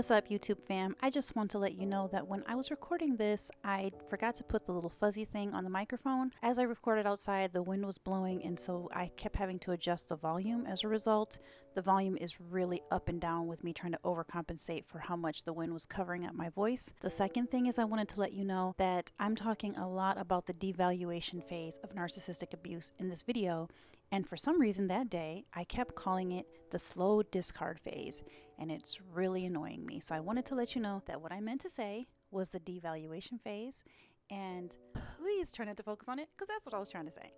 what's up YouTube fam? I just want to let you know that when I was recording this, I forgot to put the little fuzzy thing on the microphone. As I recorded outside, the wind was blowing, and so I kept having to adjust the volume. As a result, the volume is really up and down with me trying to overcompensate for how much the wind was covering up my voice. The second thing is I wanted to let you know that I'm talking a lot about the devaluation phase of narcissistic abuse in this video. And for some reason that day, I kept calling it the slow discard phase, and it's really annoying me. So I wanted to let you know that what I meant to say was the devaluation phase, and please try not to focus on it because that's what I was trying to say.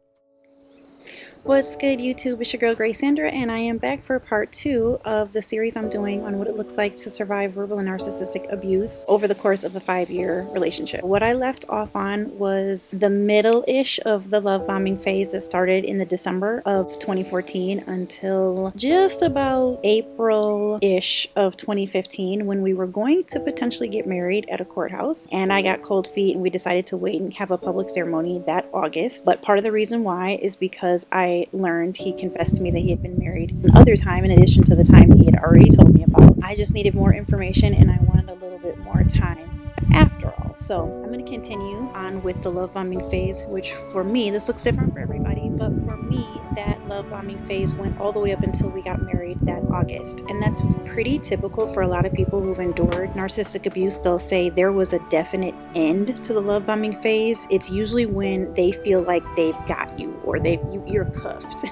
What's good YouTube? It's your girl Grace Sandra, and I am back for part 2 of the series I'm doing on what it looks like to survive verbal and narcissistic abuse over the course of a 5-year relationship. What I left off on was the middle-ish of the love bombing phase that started in the December of 2014 until just about April-ish of 2015, when we were going to potentially get married at a courthouse, and I got cold feet and we decided to wait and have a public ceremony that August. But part of the reason why is because I learned he confessed to me that he had been married another time in addition to the time he had already told me about. I just needed more information and I wanted a little bit more time after all. So I'm going to continue on with the love bombing phase, which for me, this looks different for everybody, but for me, that love bombing phase went all the way up until we got married that August. And that's pretty typical for a lot of people who've endured narcissistic abuse. They'll say there was a definite end to the love bombing phase. It's usually when they feel like they've got you, or you're cuffed.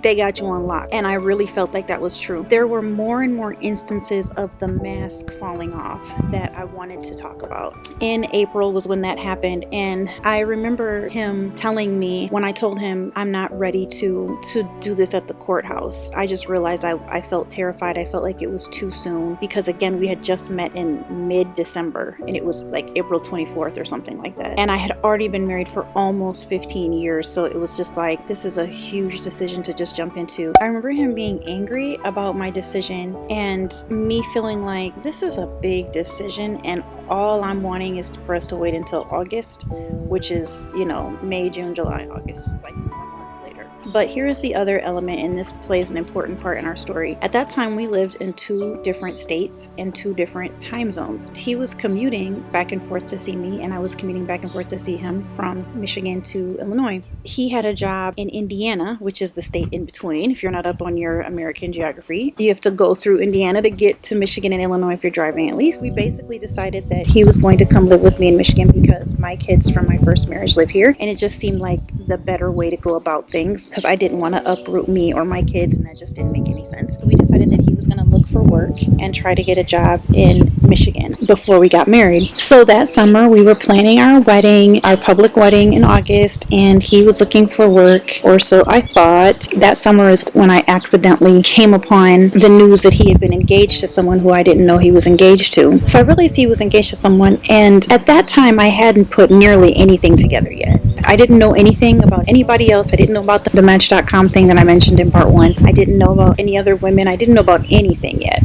They got you on lock. And I really felt like that was true. There were more and more instances of the mask falling off that I wanted to talk about. In April was when that happened, and I remember him telling me when I told him I'm not ready to do this at the courthouse. I just realized I felt terrified. I felt like it was too soon because, again, we had just met in mid-December and it was like April 24th or something like that. And I had already been married for almost 15 years, so it was just like, this is a huge decision to just jump into. I remember him being angry about my decision and me feeling like this is a big decision and all I'm wanting is for us to wait until August, which is, you know, May, June, July, August. It's like 4 months later. But here is the other element, and this plays an important part in our story. At that time, we lived in 2 different states and 2 different time zones. He was commuting back and forth to see me, and I was commuting back and forth to see him from Michigan to Illinois. He had a job in Indiana, which is the state in between. If you're not up on your American geography, you have to go through Indiana to get to Michigan and Illinois if you're driving, at least. We basically decided that he was going to come live with me in Michigan because my kids from my first marriage live here, and it just seemed like the better way to go about things because I didn't want to uproot me or my kids, and that just didn't make any sense. So we decided that he was going to look for work and try to get a job in Michigan before we got married. So that summer we were planning our wedding, our public wedding in August, and he was looking for work, or so I thought. That summer is when I accidentally came upon the news that he had been engaged to someone who I didn't know he was engaged to. So I realized he was engaged to someone, and at that time I hadn't put nearly anything together yet. I didn't know anything about anybody else. I didn't know about the Match.com thing that I mentioned in part 1. I didn't know about any other women. I didn't know about anything yet.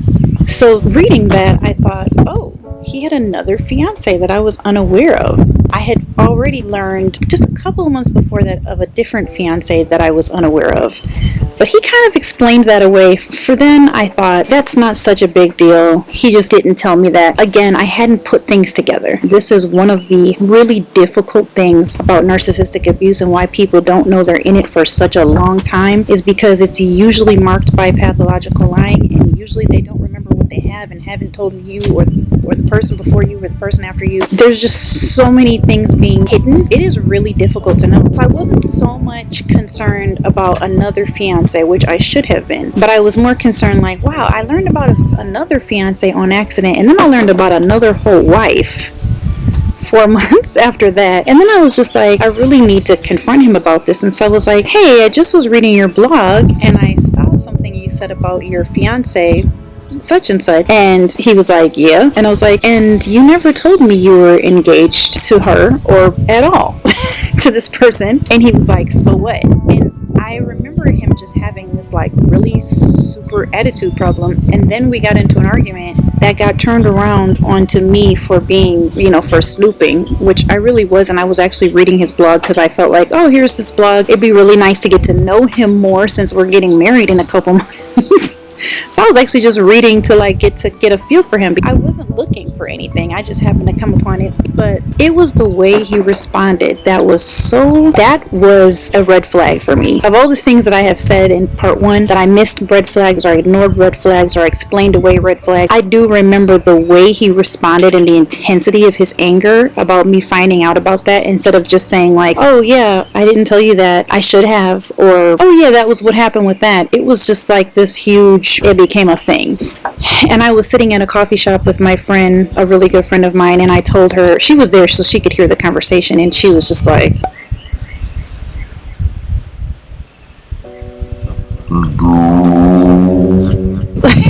So reading that, I thought, oh, he had another fiance that I was unaware of. I had already learned just a couple of months before that of a different fiance that I was unaware of. But he kind of explained that away. For then, I thought, that's not such a big deal. He just didn't tell me that. Again, I hadn't put things together. This is one of the really difficult things about narcissistic abuse and why people don't know they're in it for such a long time, is because it's usually marked by pathological lying, and usually they don't remember what they have and haven't told you or the person before you or the person after you. There's just so many things being hidden. It is really difficult to know. So I wasn't so much concerned about another fiance, which I should have been, but I was more concerned like, wow, I learned about another fiance on accident, and then I learned about another whole wife 4 months after that. And then I was just like, I really need to confront him about this. And so I was like, hey, I just was reading your blog and I saw something you said about your fiance such and such. And he was like, yeah. And I was like, and you never told me you were engaged to her or at all to this person. And he was like, so what? And I remember him just having this like really super attitude problem, and then we got into an argument that got turned around onto me for being, for snooping, which I really wasn't. I was actually reading his blog because I felt like, oh, here's this blog. It'd be really nice to get to know him more since we're getting married in a couple months. So I was actually just reading to like get a feel for him. I wasn't looking for anything. I just happened to come upon it. But it was the way he responded that was a red flag for me. Of all the things that I have said in part 1 that I missed red flags or ignored red flags or explained away red flags, I do remember the way he responded and the intensity of his anger about me finding out about that, instead of just saying like, oh yeah, I didn't tell you that, I should have, or oh yeah, that was what happened with that. It was just like this huge, it became a thing. And I was sitting at a coffee shop with my friend, a really good friend of mine, and I told her, she was there so she could hear the conversation, and she was just like,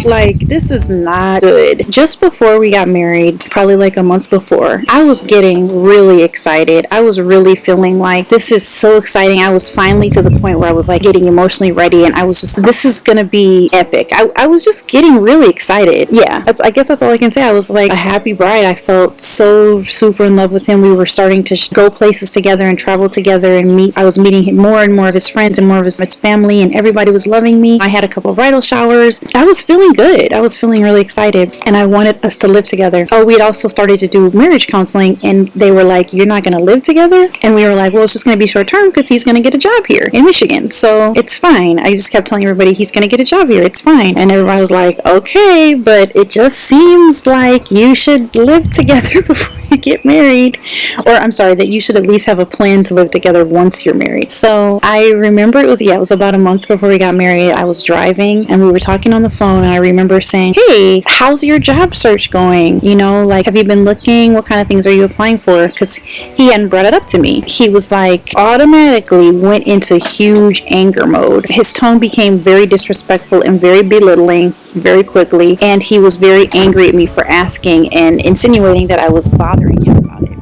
like, this is not good. Just before we got married, probably like a month before, I was getting really excited. I was really feeling like this is so exciting. I was finally to the point where I was like getting emotionally ready, and I was just, this is gonna be epic. I was just getting really excited. Yeah, I guess that's all I can say. I was like a happy bride. I felt so super in love with him. We were starting to go places together and travel together and meet. I was meeting more and more of his friends and more of his family, and everybody was loving me. I had a couple of bridal showers. I was feeling good. I was feeling really excited, and I wanted us to live together. Oh, we had also started to do marriage counseling, and they were like, you're not going to live together? And we were like, well, it's just going to be short term because he's going to get a job here in Michigan, so it's fine. I just kept telling everybody he's going to get a job here, it's fine. And everybody was like, okay, but it just seems like you should live together before you get married, or I'm sorry, that you should at least have a plan to live together once you're married. So I remember it was about a month before we got married. I was driving and we were talking on the phone, and I remember saying, hey, how's your job search going? You know, like, have you been looking? What kind of things are you applying for? Because he hadn't brought it up to me. He was like, automatically went into huge anger mode. His tone became very disrespectful and very belittling very quickly, and he was very angry at me for asking and insinuating that I was bothering him about it,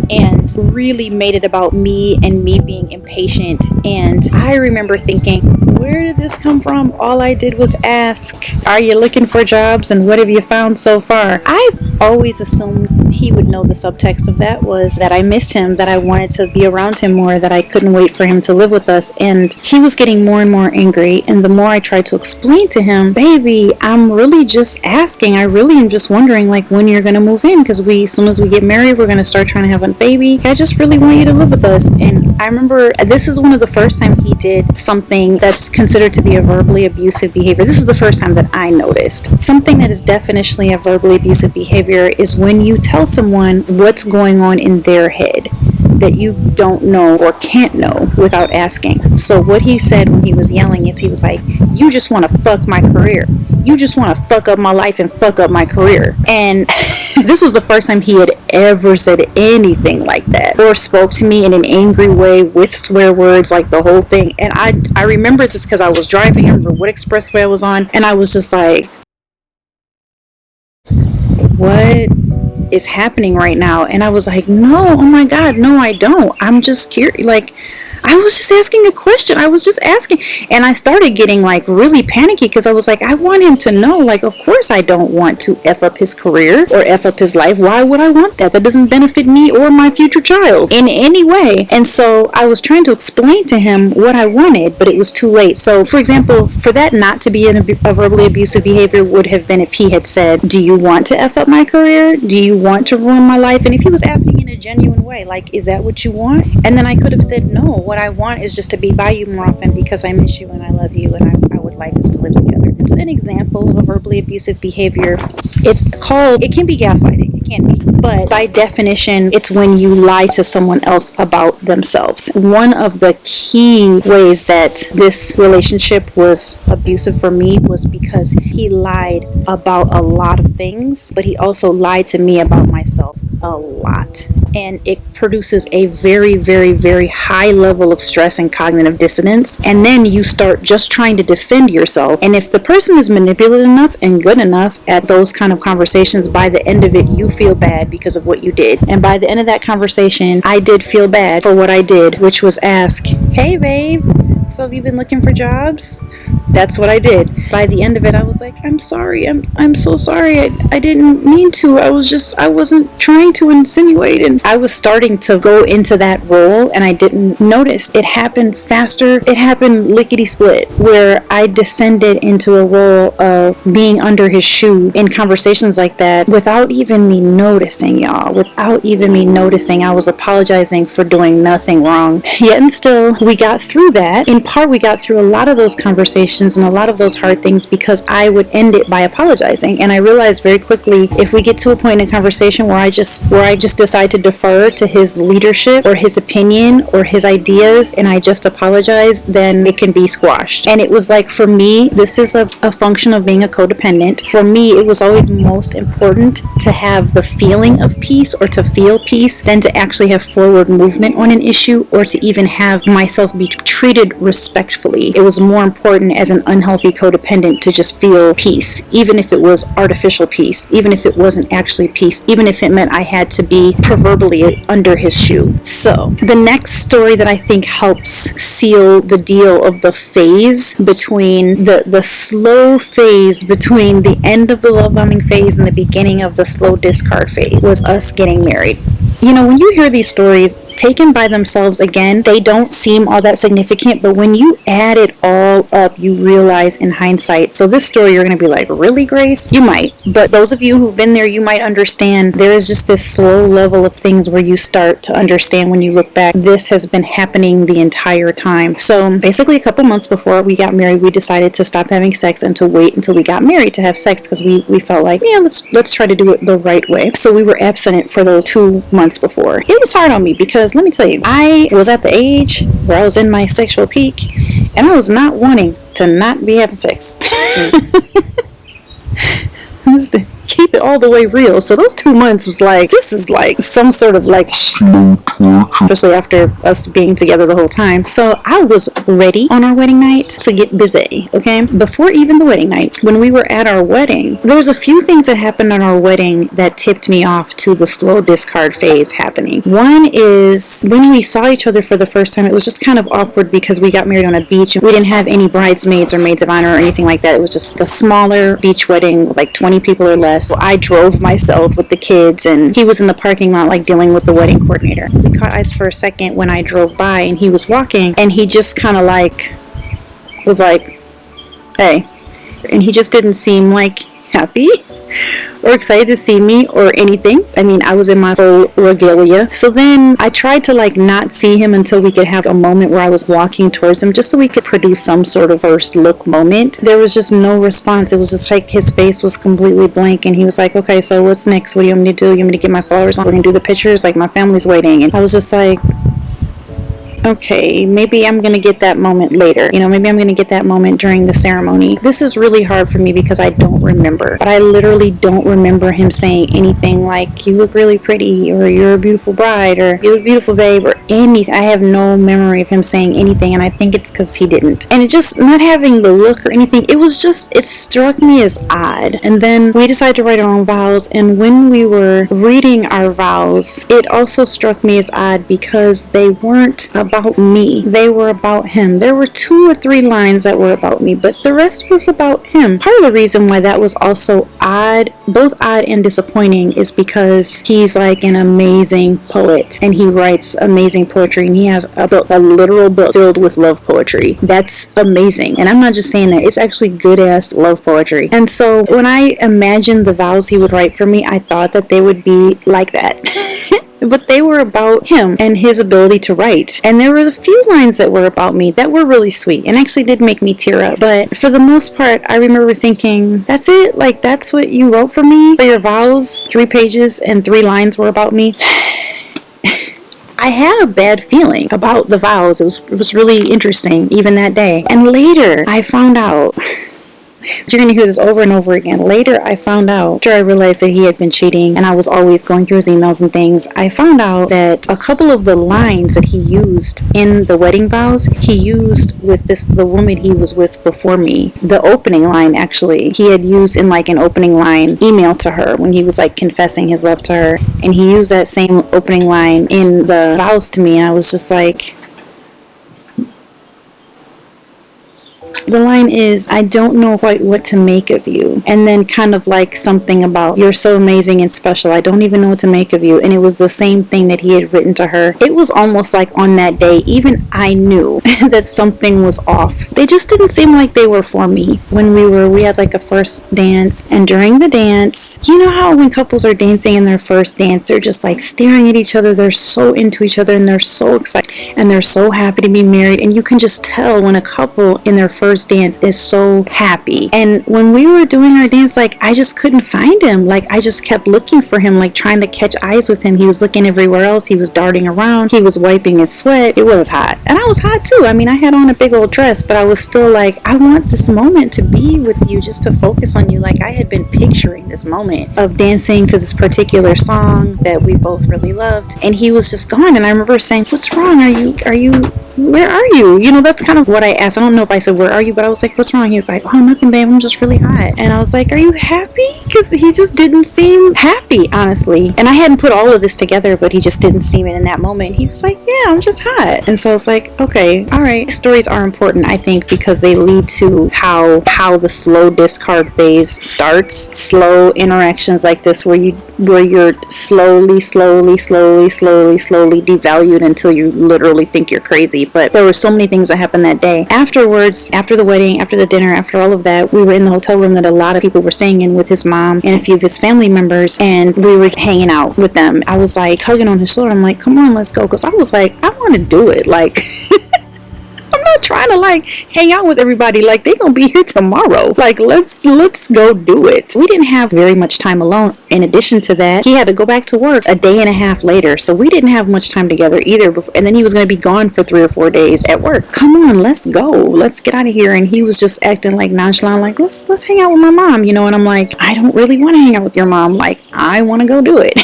and really made it about me and me being impatient. And I remember thinking, where did this come from? All I did was ask, are you looking for jobs, and what have you found so far? I've always assumed he would know the subtext of that was that I missed him, that I wanted to be around him more, that I couldn't wait for him to live with us. And he was getting more and more angry, and the more I tried to explain to him, baby, I'm really just asking, I really am just wondering like when you're gonna move in, because as soon as we get married, we're gonna start trying to have a baby. I just really want you to live with us. And I remember this is one of the first time he did something that's considered to be a verbally abusive behavior. This is the first time that I noticed something that is definitionally a verbally abusive behavior is when you tell someone what's going on in their head that you don't know or can't know without asking. So what he said when he was yelling is, he was like, you just want to fuck my career. You just want to fuck up my life and fuck up my career. And this was the first time he had ever said anything like that, or spoke to me in an angry way with swear words, like the whole thing. And I remember this because I was driving. I remember what expressway I was on, and I was just like, what is happening right now? And I was like, no, oh my god, no, I don't. I'm just curious. Like, I was just asking a question. I was just asking. And I started getting like really panicky because I was like, I want him to know, like, of course I don't want to F up his career or F up his life. Why would I want that? That doesn't benefit me or my future child in any way. And so I was trying to explain to him what I wanted, but it was too late. So, for example, for that not to be a verbally abusive behavior would have been if he had said, do you want to F up my career? Do you want to ruin my life? And if he was asking in a genuine way, like, is that what you want? And then I could have said, no, what I want is just to be by you more often because I miss you and I love you and I would like us to live together. It's an example of a verbally abusive behavior. It can be gaslighting. It can be. But by definition, it's when you lie to someone else about themselves. One of the key ways that this relationship was abusive for me was because he lied about a lot of things, but he also lied to me about myself a lot. And it produces a very, very, very high level of stress and cognitive dissonance. And then you start just trying to defend yourself. And if the person is manipulative enough and good enough at those kind of conversations, by the end of it, you feel bad because of what you did. And by the end of that conversation, I did feel bad for what I did, which was ask, hey babe, So have you been looking for jobs? That's what I did. By the end of it, I was like, I'm sorry. I'm so sorry. I didn't mean to. I wasn't trying to insinuate. And I was starting to go into that role, and I didn't notice. It happened faster. It happened lickety split, where I descended into a role of being under his shoe in conversations like that without even me noticing, y'all. Without even me noticing, I was apologizing for doing nothing wrong. Yet and still, we got through that. In part, we got through a lot of those conversations and a lot of those hard things because I would end it by apologizing. And I realized very quickly, if we get to a point in a conversation where I just decide to defer to his leadership or his opinion or his ideas and I just apologize, then it can be squashed. And it was like, for me, this is a function of being a codependent. For me, it was always most important to have the feeling of peace or to feel peace than to actually have forward movement on an issue or to even have myself be treated respectfully. It was more important as an unhealthy codependent to just feel peace, even if it was artificial peace, even if it wasn't actually peace, even if it meant I had to be proverbially under his shoe. So the next story that I think helps seal the deal of the phase between the slow phase between the end of the love bombing phase and the beginning of the slow discard phase was us getting married. You know, when you hear these stories taken by themselves, again, they don't seem all that significant, but when you add it all up, you realize in hindsight. So this story, you're going to be like, really, Grace? You might. But those of you who've been there, you might understand there is just this slow level of things where you start to understand when you look back, this has been happening the entire time. So basically a couple months before we got married, we decided to stop having sex and to wait until we got married to have sex because we felt like, yeah, let's try to do it the right way. So we were abstinent for those 2 months before. It was hard on me because let me tell you, I was at the age where I was in my sexual peak and I was not wanting to not be having sex. Keep it all the way real. So those 2 months was like, this is like some sort of like slow torture, especially after us being together the whole time. So I was ready on our wedding night to get busy, okay? Before even the wedding night, when we were at our wedding, there was a few things that happened on our wedding that tipped me off to the slow discard phase happening. One is when we saw each other for the first time, it was just kind of awkward because we got married on a beach and we didn't have any bridesmaids or maids of honor or anything like that. It was just a smaller beach wedding, like 20 people or less. So I drove myself with the kids and he was in the parking lot like dealing with the wedding coordinator. We caught eyes for a second when I drove by and he was walking and he just kind of like was like, hey, and he just didn't seem like happy or excited to see me or anything. I mean, I was in my full regalia. So then I tried to like not see him until we could have a moment where I was walking towards him just so we could produce some sort of first look moment. There was just no response. It was just like his face was completely blank and he was like, okay, so what's next? What do you want me to do? You want me to get my flowers on? We're gonna do the pictures? Like my family's waiting. And I was just like, okay, maybe I'm gonna get that moment later. You know, maybe I'm gonna get that moment during the ceremony. This is really hard for me because I don't remember. But I literally don't remember him saying anything like, you look really pretty, or you're a beautiful bride, or you look beautiful, babe, or anything. I have no memory of him saying anything, and I think it's because he didn't. And it just, not having the look or anything, it was just, it struck me as odd. And then we decided to write our own vows, and when we were reading our vows, it also struck me as odd because they weren't about me. They were about him. There were 2 or 3 lines that were about me, but the rest was about him. Part of the reason why that was also odd, both odd and disappointing, is because he's like an amazing poet and he writes amazing poetry and he has a literal book filled with love poetry. That's amazing. And I'm not just saying that. It's actually good ass love poetry. And so when I imagined the vows he would write for me, I thought that they would be like that. But they were about him and his ability to write. And there were a few lines that were about me that were really sweet and actually did make me tear up. But for the most part, I remember thinking, that's it? Like, that's what you wrote for me? For your vows? 3 pages and 3 lines were about me? I had a bad feeling about the vows. It was really interesting, even that day. And later, I found out... You're going to hear this over and over again. Later, I found out, after I realized that he had been cheating and I was always going through his emails and things, I found out that a couple of the lines that he used in the wedding vows, he used with the woman he was with before me. The opening line, actually, he had used in like an opening line email to her when he was like confessing his love to her. And he used that same opening line in the vows to me. And I was just like, The line is, I don't know quite what to make of you. And then kind of like something about, you're so amazing and special. I don't even know what to make of you. And it was the same thing that he had written to her. It was almost like on that day, even I knew that something was off. They just didn't seem like they were for me. When we had like a first dance, and during the dance, you know how when couples are dancing in their first dance, they're just like staring at each other, they're so into each other, and they're so excited, and they're so happy to be married, and you can just tell when a couple in their first dance is so happy. And when we were doing our dance, like, I just couldn't find him. Like, I just kept looking for him, like trying to catch eyes with him. He was looking everywhere else, he was darting around, he was wiping his sweat. It was hot, and I was hot too. I mean, I had on a big old dress, but I was still like, I want this moment to be with you, just to focus on you. Like, I had been picturing this moment of dancing to this particular song that we both really loved, and he was just gone. And I remember saying, what's wrong? Are you where are you? You know, that's kind of what I asked. I don't know if I said, where are you? But I was like, what's wrong? He was like, oh, nothing, babe. I'm just really hot. And I was like, are you happy? Because he just didn't seem happy, honestly. And I hadn't put all of this together, but he just didn't seem it in that moment. He was like, yeah, I'm just hot. And so I was like, okay, all right. Stories are important, I think, because they lead to how the slow discard phase starts. Slow interactions like this where you're slowly devalued until you literally think you're crazy. But there were so many things that happened that day. Afterwards, after the wedding, after the dinner, after all of that, we were in the hotel room that a lot of people were staying in with his mom and a few of his family members, and we were hanging out with them. I was like tugging on his shoulder. I'm like, come on, let's go. Because I was like, I want to do it. Like, I'm not trying to like hang out with everybody. Like, they gonna be here tomorrow. Like, let's go do it. We didn't have very much time alone. In addition to that, he had to go back to work a day and a half later, so we didn't have much time together either. And then he was gonna be gone for 3 or 4 days at work. Come on, let's go. Let's get out of here. And he was just acting like nonchalant, like, let's hang out with my mom, you know. And I'm like, I don't really want to hang out with your mom. Like, I want to go do it.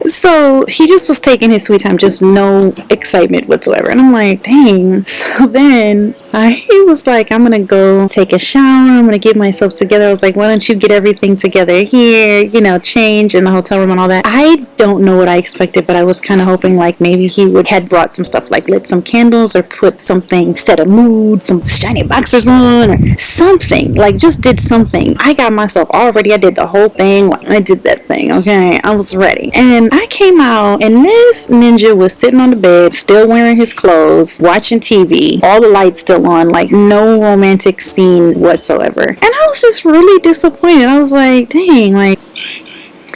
So he just was taking his sweet time, just no excitement whatsoever. And I'm like, dang. So then he was like, I'm gonna go take a shower, I'm gonna get myself together. I was like, why don't you get everything together here, you know, change in the hotel room and all that. I don't know what I expected, but I was kind of hoping like maybe he had brought some stuff, like lit some candles or put something, set a mood, some shiny boxers on or something, like just did something. I got myself all ready. I did the whole thing. Like, I did that thing, okay? I was ready. And I came out, and this ninja was sitting on the bed, still wearing his clothes, watching TV, all the lights still on, like no romantic scene whatsoever. And I was just really disappointed. I was like, dang, like,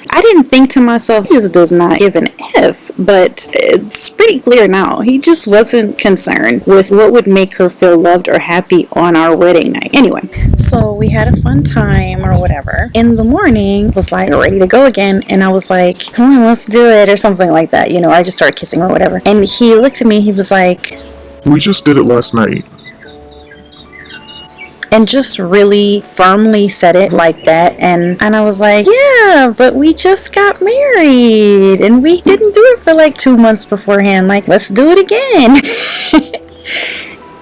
I didn't think to myself, he just does not give an F, but it's pretty clear now. He just wasn't concerned with what would make her feel loved or happy on our wedding night. Anyway, so we had a fun time or whatever. In the morning, was like ready to go again, and I was like, come on, let's do it, or something like that. You know, I just started kissing or whatever. And he looked at me, he was like, we just did it last night. And just really firmly said it like that. And I was like, yeah, but we just got married and we didn't do it for like 2 months beforehand. Like, let's do it again.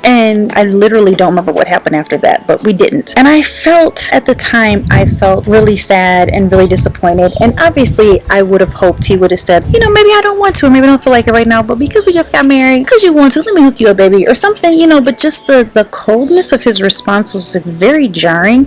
And I literally don't remember what happened after that, but we didn't. And I felt, at the time, I felt really sad and really disappointed. And obviously, I would have hoped he would have said, you know, maybe I don't want to, or maybe I don't feel like it right now, but because we just got married, because you want to, let me hook you up, baby, or something, you know. But just the coldness of his response was very jarring.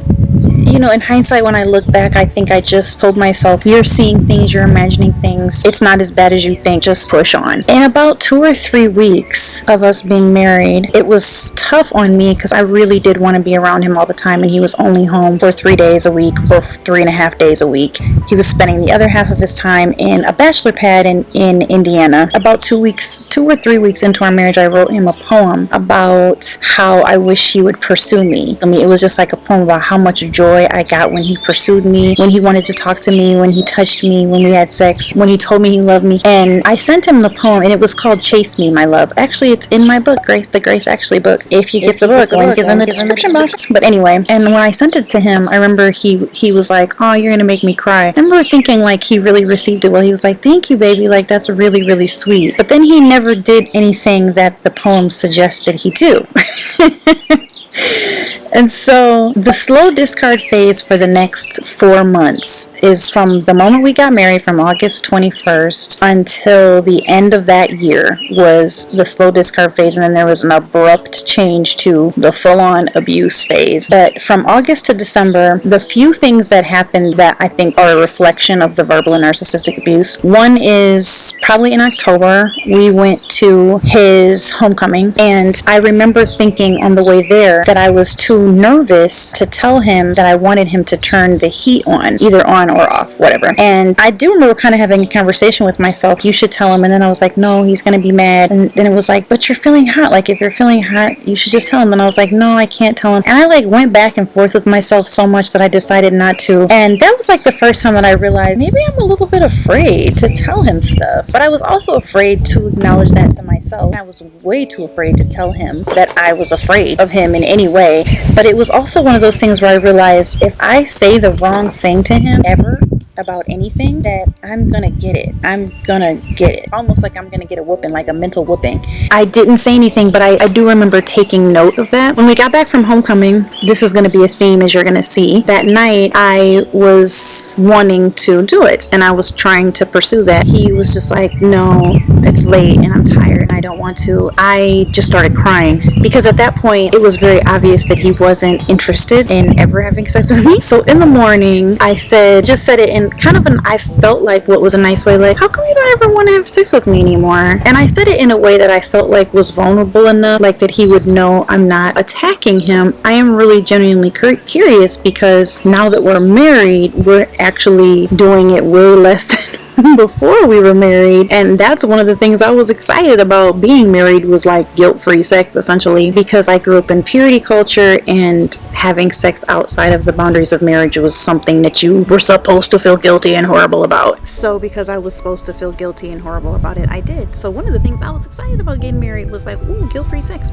You know, in hindsight, when I look back, I think I just told myself, you're seeing things, you're imagining things. It's not as bad as you think. Just push on. In about 2 or 3 weeks of us being married, it was tough on me because I really did want to be around him all the time, and he was only home for 3 days a week, or 3.5 days a week. He was spending the other half of his time in a bachelor pad in Indiana. About 2 or 3 weeks into our marriage, I wrote him a poem about how I wish he would pursue me. I mean, it was just like a poem about how much joy I got when he pursued me, when he wanted to talk to me, when he touched me, when we had sex, when he told me he loved me. And I sent him the poem, and it was called Chase Me, My Love. Actually, it's in my book, the Grace Ashley book. If you get the book, link is in the description box. But anyway, and when I sent it to him, I remember he was like, oh, you're gonna make me cry. I remember thinking like he really received it well. He was like, thank you, baby, like that's really, really sweet. But then he never did anything that the poem suggested he do. And so the slow discard phase for the next 4 months is from the moment we got married, from August 21st until the end of that year, was the slow discard phase. And then there was an abrupt change to the full-on abuse phase. But from August to December, the few things that happened that I think are a reflection of the verbal and narcissistic abuse. One is probably in October, we went to his homecoming, and I remember thinking on the way there that I was too nervous to tell him that I wanted him to turn the heat on, either on or off, whatever. And I do remember kind of having a conversation with myself, you should tell him. And then I was like, no, he's gonna be mad. And then it was like, but you're feeling hot, like if you're feeling hot you should just tell him. And I was like, no, I can't tell him. And I like went back and forth with myself so much that I decided not to. And that was like the first time that I realized maybe I'm a little bit afraid to tell him stuff. But I was also afraid to acknowledge that to myself. I was way too afraid to tell him that I was afraid of him in any way. But it was also one of those things where I realized if I say the wrong thing to him ever about anything, that I'm gonna get it. I'm gonna get it. Almost like I'm gonna get a whooping, like a mental whooping. I didn't say anything, but I do remember taking note of that. When we got back from homecoming, this is gonna be a theme as you're gonna see. That night, I was wanting to do it, and I was trying to pursue that. He was just like, no, it's late, and I'm tired, and I don't want to. I just started crying, because at that point, it was very obvious that he wasn't interested in ever having sex with me. So in the morning, I just said it in kind of I felt like what was a nice way, like, how come you don't ever want to have sex with me anymore? And I said it in a way that I felt like was vulnerable enough, like that he would know I'm not attacking him. I am really genuinely curious, because now that we're married, we're actually doing it way less than before we were married. And that's one of the things I was excited about being married, was like guilt-free sex, essentially, because I grew up in purity culture, and having sex outside of the boundaries of marriage was something that you were supposed to feel guilty and horrible about. So because I was supposed to feel guilty and horrible about it, I did. So one of the things I was excited about getting married was like, ooh, guilt-free sex.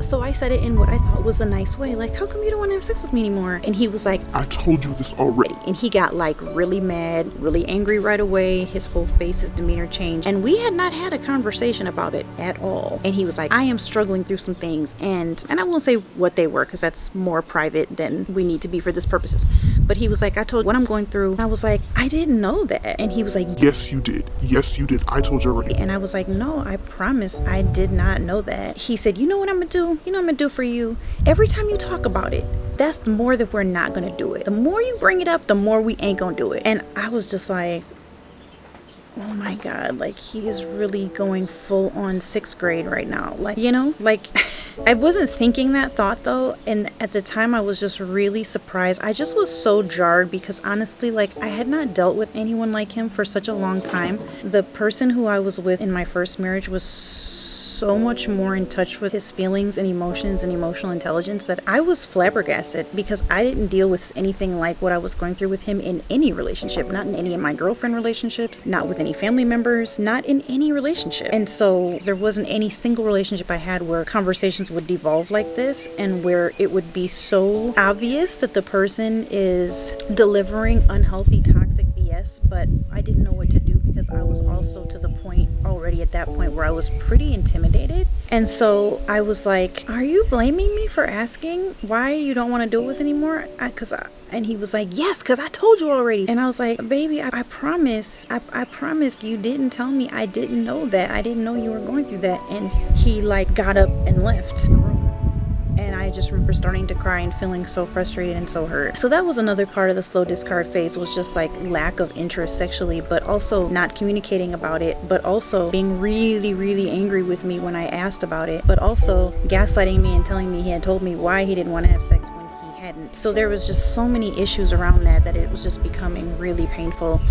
So I said it in what I thought was a nice way, like, how come you don't want to have sex with me anymore? And he was like, I told you this already. And he got like really mad, really angry right away. His whole face, his demeanor changed, and we had not had a conversation about it at all. And he was like, I am struggling through some things, and I won't say what they were, because that's more private than we need to be for this purposes. But he was like, I told you what I'm going through. And I was like, I didn't know that. And he was like, yes you did, yes you did, I told you already. And I was like, no, I promise I did not know that. He said, you know what I'm gonna do? You know what I'm gonna do for you? Every time you talk about it, that's the more that we're not gonna do it. The more you bring it up, the more we ain't gonna do it. And I was just like, oh my god, like, he is really going full on 6th grade right now, like, you know, like I wasn't thinking that thought though, and at the time I was just really surprised. I just was so jarred, because honestly, like, I had not dealt with anyone like him for such a long time. The person who I was with in my first marriage was so much more in touch with his feelings and emotions and emotional intelligence, that I was flabbergasted, because I didn't deal with anything like what I was going through with him in any relationship, not in any of my girlfriend relationships, not with any family members, not in any relationship. And so there wasn't any single relationship I had where conversations would devolve like this, and where it would be so obvious that the person is delivering unhealthy, toxic BS, but I didn't know what to do, because I was also to the point already at that point where I was pretty intimidated. And so I was like, are you blaming me for asking why you don't want to do it with anymore? And he was like, yes, because I told you already. And I was like, baby, I promise you didn't tell me. I didn't know that. I didn't know you were going through that. And he like got up and left the room. And I just remember starting to cry and feeling so frustrated and so hurt. So that was another part of the slow discard phase, was just like lack of interest sexually, but also not communicating about it, but also being really, really angry with me when I asked about it, but also gaslighting me and telling me he had told me why he didn't want to have sex when he hadn't. So there was just so many issues around that it was just becoming really painful.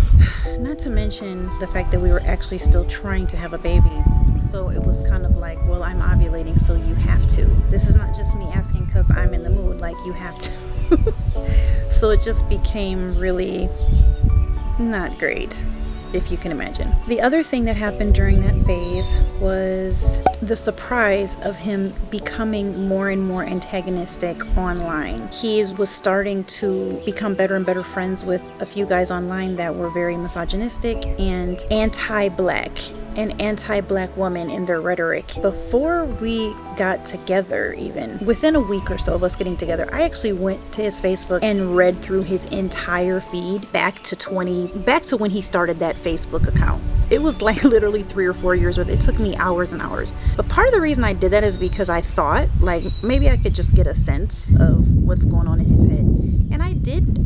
Not to mention the fact that we were actually still trying to have a baby. So it was kind of like, well, I'm ovulating, so you have to. This is not just me asking because I'm in the mood, like, you have to. So it just became really not great, if you can imagine. The other thing that happened during that phase was the surprise of him becoming more and more antagonistic online. He was starting to become better and better friends with a few guys online that were very misogynistic and anti-black. an anti-black woman in their rhetoric. Before we got together, even within a week or so of us getting together, I actually went to his Facebook and read through his entire feed back to when he started that Facebook account. It was like literally 3 or 4 years worth. It took me hours and hours. But part of the reason I did that is because I thought like maybe I could just get a sense of what's going on in his head. And I did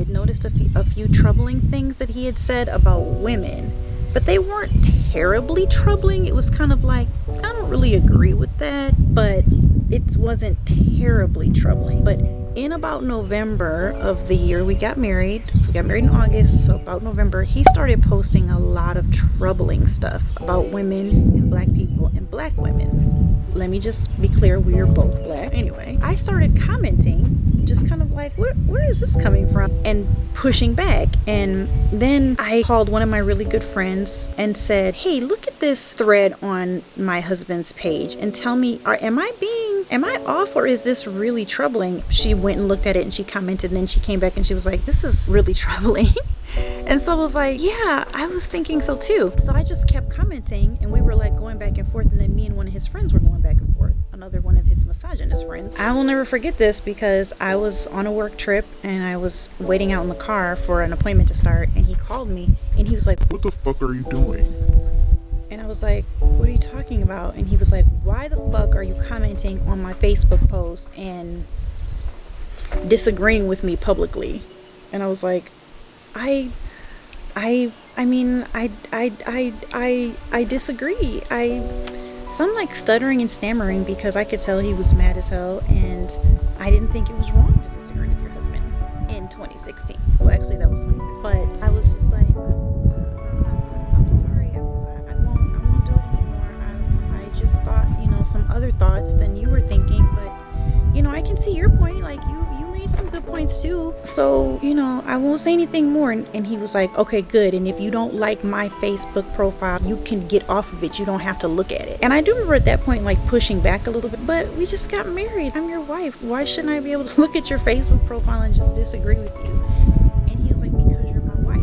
notice a few troubling things that he had said about women. But they weren't terribly troubling. It was kind of like, I don't really agree with that, but it wasn't terribly troubling. But in about November of the year we got married, so we got married in August, so about November, he started posting a lot of troubling stuff about women and black people and black women. Let me just be clear, we are both black. Anyway, I started commenting, just kind of like, where is this coming from? And pushing back. And then I called one of my really good friends and said, hey, look at this thread on my husband's page and tell me, am I off, or is this really troubling? She went and looked at it and she commented, and then she came back and she was like, this is really troubling. And so I was like, yeah, I was thinking so too. So I just kept commenting, and we were like going back and forth, and then me and one of his friends were going back and forth, another one of his misogynist friends. I will never forget this because I was on a work trip and I was waiting out in the car for an appointment to start, and he called me and he was like, What the fuck are you doing? and I was like, what are you talking about? And he was like, why the fuck are you commenting on my Facebook post and disagreeing with me publicly? And I was like, I disagree. So I'm like stuttering and stammering because I could tell he was mad as hell, and I didn't think it was wrong to disagree with your husband in 2016. Well, actually that was 2015. But I was just like, I'm sorry, I won't do it anymore. I just thought, some other thoughts than you were thinking, but I can see your point. Like you made some good points too. So, I won't say anything more. And he was like, okay, good. And if you don't like my Facebook profile, you can get off of it. You don't have to look at it. And I do remember at that point, like pushing back a little bit, but we just got married. I'm your wife. Why shouldn't I be able to look at your Facebook profile and just disagree with you? And he was like, because you're my wife.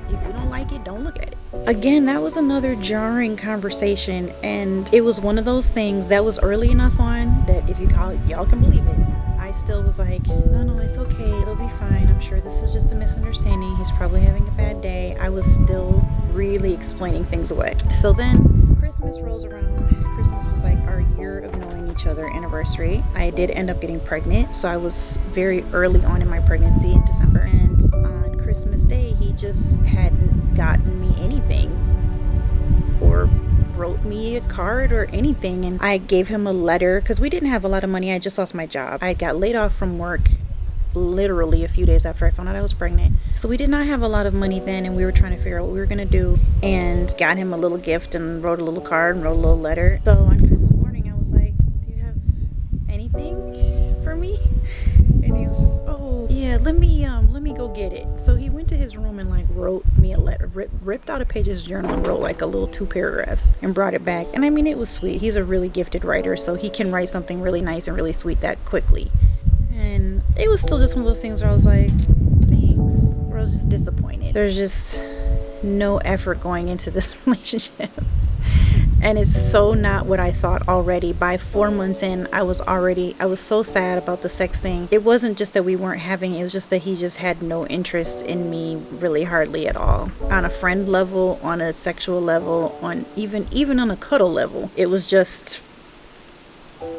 If you don't like it, don't look at it. Again, that was another jarring conversation, and it was one of those things that was early enough on that if y'all can believe it, I still was like, no, it's okay, it'll be fine, I'm sure this is just a misunderstanding, he's probably having a bad day. I was still really explaining things away. So then Christmas rolls around. Christmas was like our year of knowing each other anniversary. I did end up getting pregnant, so I was very early on in my pregnancy in December, and on Christmas Day he just hadn't gotten me anything or wrote me a card or anything. And I gave him a letter because we didn't have a lot of money. I just lost my job. I got laid off from work literally a few days after I found out I was pregnant, so we did not have a lot of money then, and we were trying to figure out what we were gonna do, and got him a little gift and wrote a little card and wrote a little letter. So on Christmas morning I was like, do you have anything for me? And he was just, oh yeah, let me go get it. So he went to his room and like wrote me a letter, ripped out a page of his journal and wrote like a little 2 paragraphs and brought it back. And I mean, it was sweet. He's a really gifted writer, so he can write something really nice and really sweet that quickly. And it was still just one of those things where I was like, thanks. Where I was just disappointed. There's just no effort going into this relationship. And it's so not what I thought already. By 4 months in, I was so sad about the sex thing. It wasn't just that we weren't having it was just that he just had no interest in me really hardly at all. On a friend level, on a sexual level, on even on a cuddle level. It was just,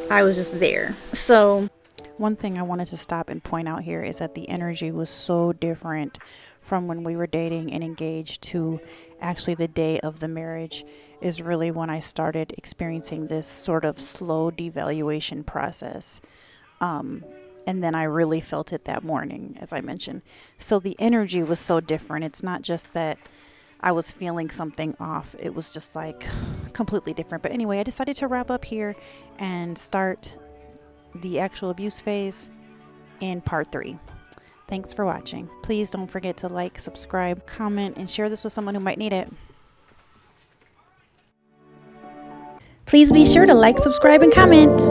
I was just there. So one thing I wanted to stop and point out here is that the energy was so different from when we were dating and engaged to actually the day of the marriage is really when I started experiencing this sort of slow devaluation process. And then I really felt it that morning, as I mentioned. So the energy was so different. It's not just that I was feeling something off. It was just like completely different. But anyway, I decided to wrap up here and start the actual abuse phase in part 3. Thanks for watching. Please don't forget to like, subscribe, comment, and share this with someone who might need it. Please be sure to like, subscribe, and comment.